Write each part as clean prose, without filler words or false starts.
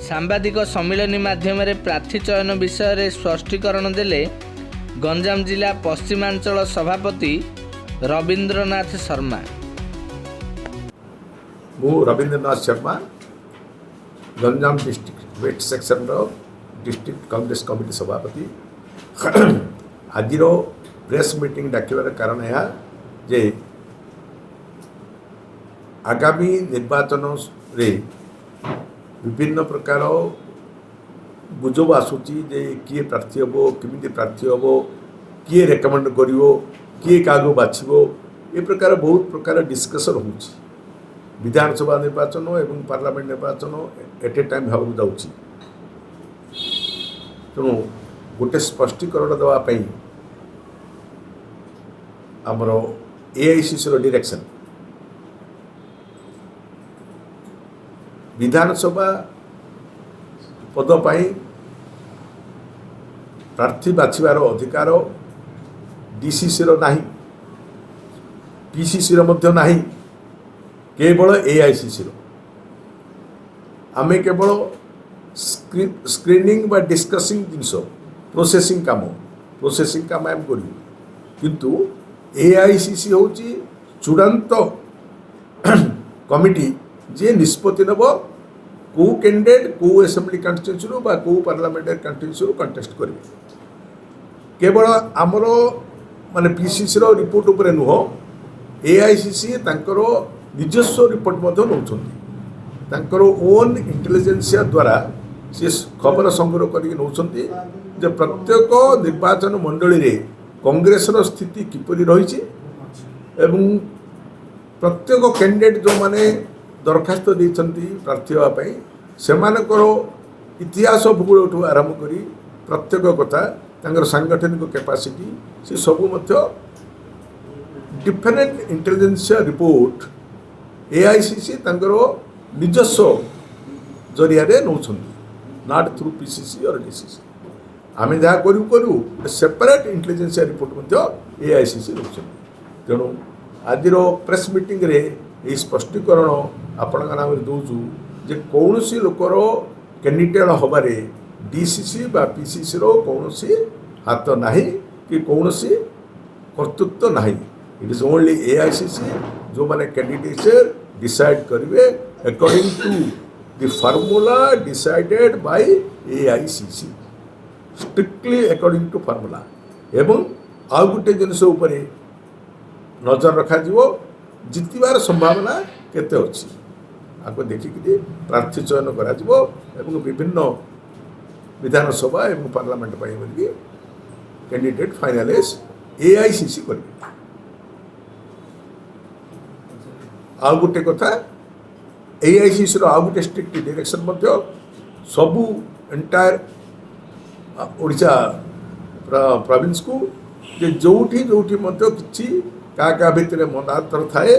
ସାମ୍ବାଦିକ ସମ୍ମିଳନୀ ମାଧ୍ୟମରେ ପ୍ରାର୍ଥୀ ଚୟନ ବିଷୟରେ ସ୍ପଷ୍ଟୀକରଣ ଦେଲେ ଗଞ୍ଜାମ ଜିଲ୍ଲା ପଶ୍ଚିମାଞ୍ଚଳ ସଭାପତି ରବୀନ୍ଦ୍ରନାଥ ଶର୍ମା। ମୁଁ ରବୀନ୍ଦ୍ରନାଥ ଶର୍ମା ଗଞ୍ଜାମ ଡିଷ୍ଟ୍ରିକ୍ଟ ୱେଷ୍ଟ ସେକ୍ସନର डिस्ट्रिक्ट कांग्रेस कमिटी सभापति आज प्रेस मीटिंग डाकिबार कारण यह जे आगामी निर्वाचन रे विभिन्न प्रकार गुजब आसूची जे किए प्रार्थी हम किमिति प्रार्थी हम किए रेकमेंड करिवो किए कागो बाछिवो ए प्रकार बहुत प्रकार डिस्कशन होउची विधानसभा निर्वाचन एवं पार्लियामेंट निर्वाचन एट ए टाइम होउ जाउची। तेणु गोटे स्पष्टीकरण देवाई आमर एआईसीसी डायरेक्शन विधानसभा पदपाई प्रार्थी बाछिबार अधिकार डीसीसी नाही पीसीसी नाही केवल एआईसीसी आमे केवल स्क्रीनिंग बा डिस्कसिंग जिनस प्रोसेसिंग काम आम करूँ किंतु एआईसीसी हूँ चूड़ांत कमिटी जे निष्पत्ति नब कौ कैंडिडेट कौ असेंबली कन्स्टिट्यूएंसी बा कौ पार्लियामेंटारी कन्स्टिट्यूएंसी कंटेस्ट करेंगे केवल आमर माने पीसीसी रिपोर्ट उपर नुह एआईसीसी तांकर निजस्व रिपोर्ट नौकर ओन इंटेलिजेंसिया द्वारा सी खबर संग्रह कर प्रत्येक निर्वाचन मंडली रे कांग्रेस स्थिति किपरि रही प्रत्येक कैंडिडेट जो माने दरखास्त देती प्रार्थी होगापी से इतिहास भूगोल आरंभ कर प्रत्येक कथा सांगठनिक कैपेसिटी से सबू डिफरेंट इंटेलिजेंसिया रिपोर्ट एआईसीसी निजस्व जरिया नौ नॉट थ्रू पीसीसी और डीसीसी आम जहाँ करूँ सेपरेट इंटेलिजेंसिया रिपोर्ट एआईसीसी नौ तेणु आज प्रेस मीटिंग रे ये स्पष्टीकरण आपण नाम दौचु जे कौन सी लोकर कैंडिडेट हबार डीसीसी बा पीसीसी कौन हाथ ना कि कौन कर्तृत्व ना इट इज ओनली एआईसीसी जो माने कैंडिडेट डिसाइड करेंगे according to the formula decided by AICC strictly according to formula एवं आउ गोटे जिनस नजर रखा जितबार संभावना केते अच्छी आपको देखिक प्रार्थी चयन कर विभिन्न विधानसभा एवं पार्लियामेंट कैंडिडेट फाइनालाइज एआईसीसी कर आउ गोटे कथा एआईसीसी आउ गोटे स्ट्रिक्ट डायरेक्शन सबू एंटायर ओडिशा प्रोविंस को जे जोठी जोठी किसी क्या भितर मनातर थाए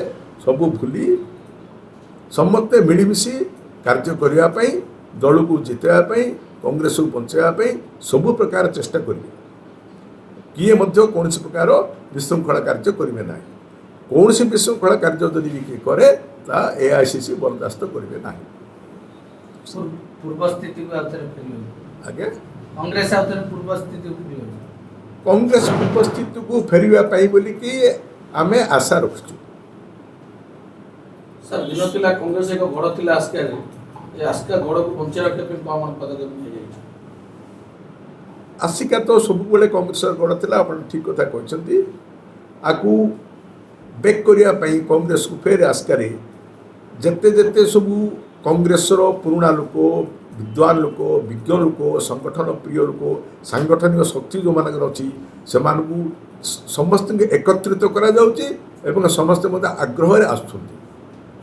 सबू भूली समस्ते मिलमिशि कार्य करने दल को जितवाई कांग्रेस को बचाई सबू प्रकार चेष्टा करेंगे किए कौन प्रकार विशृंखला कार्य करेंगे ना कौन सी विशृंखला कार्य जदि किए करे एआईसीसी बर्दास्त करेंगे ना पूर्व स्थिति आगे कांग्रेस पूर्व स्थिति को फेरवाई बोलिकी आम आशा रखु सर दिन थिला कांग्रेस एक गड़ थिला आस्का रे ए आस्का गड़ को बंचा रखते पे कौन पदक्षेप ले आसिका तो सब बेले कांग्रेस गड़ थिला अपन ठीक कथा कहछंती आकू बेक करिया पई कांग्रेस को फेर आस्का रे जते जते सब कांग्रेस रो पुराना लोक विद्वान लोक विज्ञ लोक संगठन प्रिय लोक सांगठनिक शक्ति जो मान अच्छी से समस्त एकत्रित करा जाउची एवं समस्त आग्रह आसुंती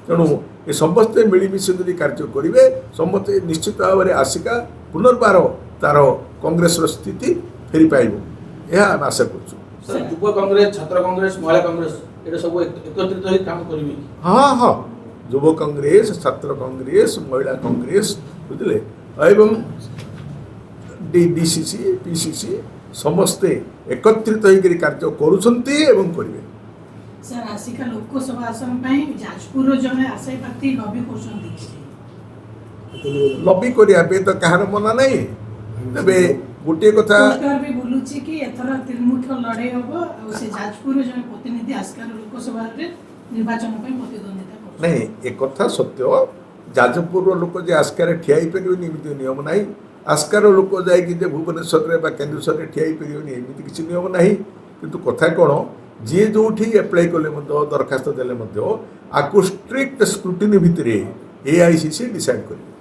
तेणु ये समस्ते मिलमिशि यदि कार्य करेंगे समस्ते निश्चित भाव में आसिका पुनर्बार तार कांग्रेस स्थिति फेरी पाइब यह आम आशा कर युवा कांग्रेस छात्र कांग्रेस महिला कांग्रेस ये सब एकत्रित हो काम करेंगे हाँ हाँ युव कांग्रेस छात्र कांग्रेस महिला कांग्रेस बुझे एवं डीसीसी पीसीसी समस्ते एकत्रित होकर कार्य करुछंती एवं करेंगे सर आसिका लोकसभा आसन जाजपुर जड़े आशायी प्रार्थी नबी कौशल ଲବି କରିବା ପାଇଁ ତ କାହାର ମନା ନାହିଁ। ତେବେ ଗୋଟିଏ କଥା ପୋଷ୍ଟର ବି ବୁଲୁଛି କି ଏଥର ତ୍ରିମୁଖ ଲଢ଼େଇ ହବ ଆଉ ସେ ଯାଜପୁରର ଜଣେ ପ୍ରତିନିଧି ଆସ୍କାର ଲୋକସଭାରେ ନିର୍ବାଚନ ପାଇଁ ପ୍ରତିଦ୍ୱନ୍ଦିତା କରୁଛନ୍ତି। ନାହିଁ, ଏ କଥା ସତ୍ୟ। ଯାଜପୁରର ଲୋକ ଯେ ଆସ୍କାରେ ଠିଆ ହେଇପାରିବେନି ଏମିତି ନିୟମ ନାହିଁ। ଆସ୍କାର ଲୋକ ଯାଇକି ଯେ ଭୁବନେଶ୍ୱରରେ ବା କେନ୍ଦୁଝରରେ ଠିଆ ହେଇପାରିବେନି ଏମିତି କିଛି ନିୟମ ନାହିଁ। କିନ୍ତୁ କଥା କ'ଣ, ଯିଏ ଯେଉଁଠି ଆପ୍ଲାଏ କଲେ ମଧ୍ୟ ଦରଖାସ୍ତ ଦେଲେ ମଧ୍ୟ ଆକୁ ଷ୍ଟ୍ରିକ୍ଟ ସ୍କ୍ରୁଟିନି ଭିତରେ AICC ଡିସାଇଡ୍ କରିବେ।